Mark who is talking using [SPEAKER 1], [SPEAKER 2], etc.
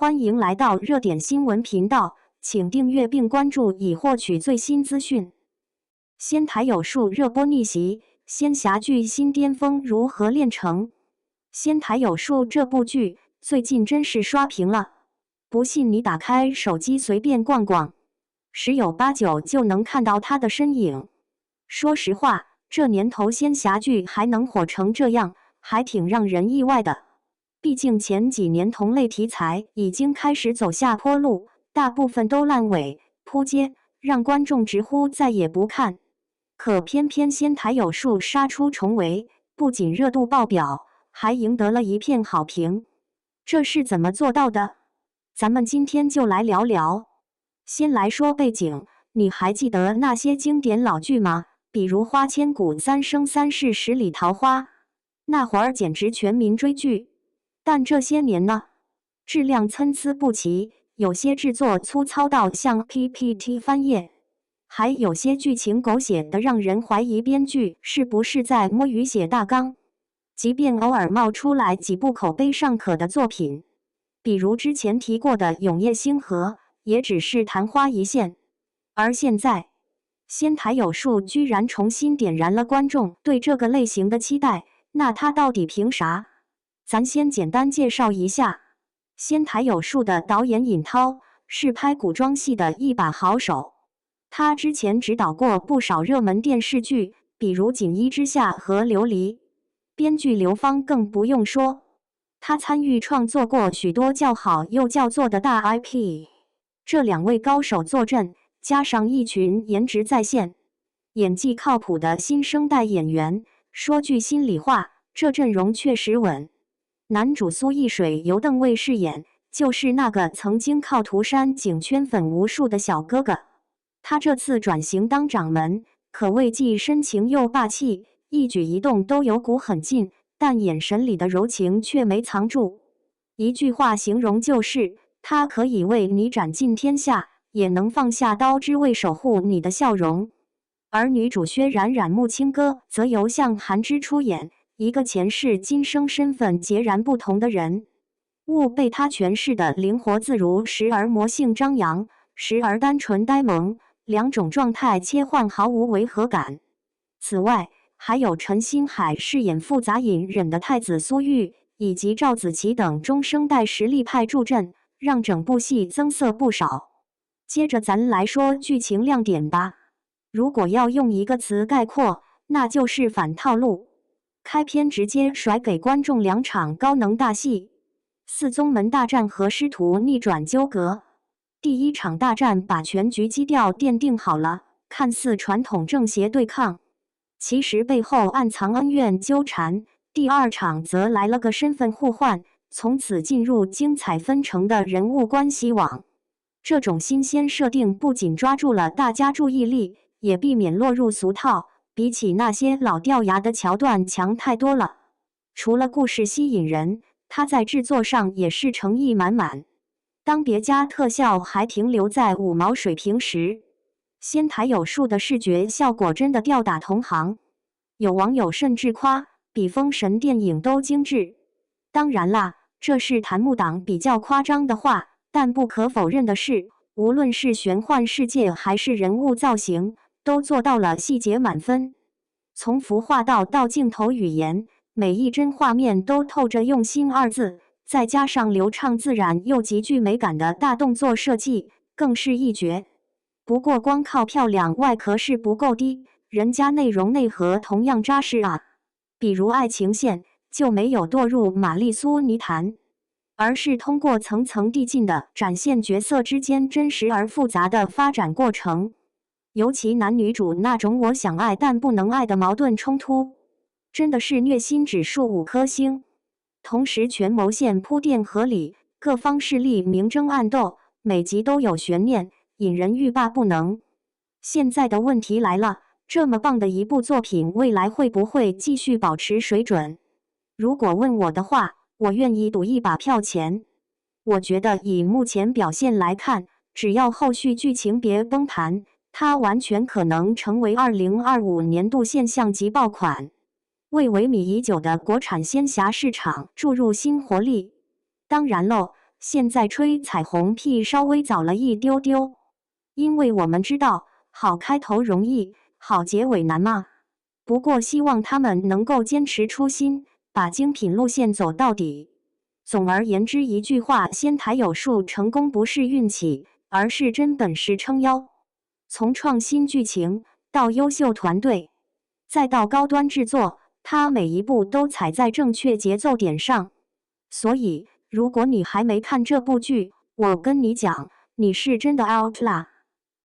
[SPEAKER 1] 欢迎来到热点新闻频道，请订阅并关注以获取最新资讯。仙台有树热播逆袭，仙侠剧新巅峰如何炼成？仙台有树这部剧最近真是刷屏了，不信你打开手机随便逛逛，十有八九就能看到它的身影。说实话，这年头仙侠剧还能火成这样，还挺让人意外的。毕竟前几年同类题材已经开始走下坡路，大部分都烂尾扑街，让观众直呼再也不看。可偏偏仙台有树杀出重围，不仅热度爆表，还赢得了一片好评。这是怎么做到的？咱们今天就来聊聊。先来说背景，你还记得那些经典老剧吗？比如《花千骨》《三生三世十里桃花》，那会儿简直全民追剧。但这些年呢，质量参差不齐，有些制作粗糙到像 PPT 翻页，还有些剧情狗血的让人怀疑编剧是不是在摸鱼写大纲。即便偶尔冒出来几部口碑尚可的作品，比如之前提过的《永夜星河》，也只是昙花一现。而现在，仙台有树居然重新点燃了观众对这个类型的期待，那他到底凭啥？咱先简单介绍一下，仙台有树的导演尹涛是拍古装戏的一把好手，他之前执导过不少热门电视剧，比如《锦衣之下》和《琉璃》。编剧刘芳更不用说，他参与创作过许多叫好又叫座的大 IP。这两位高手坐镇，加上一群颜值在线、演技靠谱的新生代演员，说句心里话，这阵容确实稳。男主苏一水由邓为饰演，就是那个曾经靠涂山璟圈粉无数的小哥哥。他这次转型当掌门，可谓既深情又霸气，一举一动都有股狠劲，但眼神里的柔情却没藏住。一句话形容就是，他可以为你斩尽天下，也能放下刀之为守护你的笑容。而女主薛冉冉木青歌则由向涵之出演，一个前世今生身份截然不同的人物，被他诠释的灵活自如，时而魔性张扬，时而单纯呆萌，两种状态切换毫无违和感。此外，还有陈星海饰演复杂隐忍的太子苏玉，以及赵子琪等中生代实力派助阵，让整部戏增色不少。接着咱来说剧情亮点吧。如果要用一个词概括，那就是反套路。开篇直接甩给观众两场高能大戏，四宗门大战和师徒逆转纠葛。第一场大战把全局基调奠定好了，看似传统正邪对抗，其实背后暗藏恩怨纠缠。第二场则来了个身份互换，从此进入精彩纷呈的人物关系网。这种新鲜设定不仅抓住了大家注意力，也避免落入俗套，比起那些老掉牙的桥段强太多了。除了故事吸引人，它在制作上也是诚意满满。当别家特效还停留在5毛水平时，仙台有树的视觉效果真的吊打同行。有网友甚至夸比封神电影都精致。当然啦，这是弹幕党比较夸张的话，但不可否认的是，无论是玄幻世界还是人物造型，都做到了细节满分。从服化到镜头语言，每一帧画面都透着用心2字，再加上流畅自然又极具美感的大动作设计，更是一绝。不过光靠漂亮外壳是不够的，人家内容内核同样扎实啊。比如爱情线就没有堕入玛丽苏泥潭，而是通过层层递进的展现角色之间真实而复杂的发展过程。尤其男女主那种我想爱但不能爱的矛盾冲突，真的是虐心指数5颗星。同时权谋线铺垫合理，各方势力明争暗斗，每集都有悬念，引人欲罢不能。现在的问题来了，这么棒的一部作品，未来会不会继续保持水准？如果问我的话，我愿意赌一把票钱。我觉得以目前表现来看，只要后续剧情别崩盘，它完全可能成为2025年度现象级爆款，为萎靡已久的国产仙侠市场注入新活力。当然喽，现在吹彩虹屁稍微早了一丢丢，因为我们知道好开头容易，好结尾难嘛。不过希望他们能够坚持初心，把精品路线走到底。总而言之一句话，仙台有树成功不是运气，而是真本事撑腰。从创新剧情到优秀团队，再到高端制作，它每一步都踩在正确节奏点上。所以，如果你还没看这部剧，我跟你讲，你是真的 out 啦。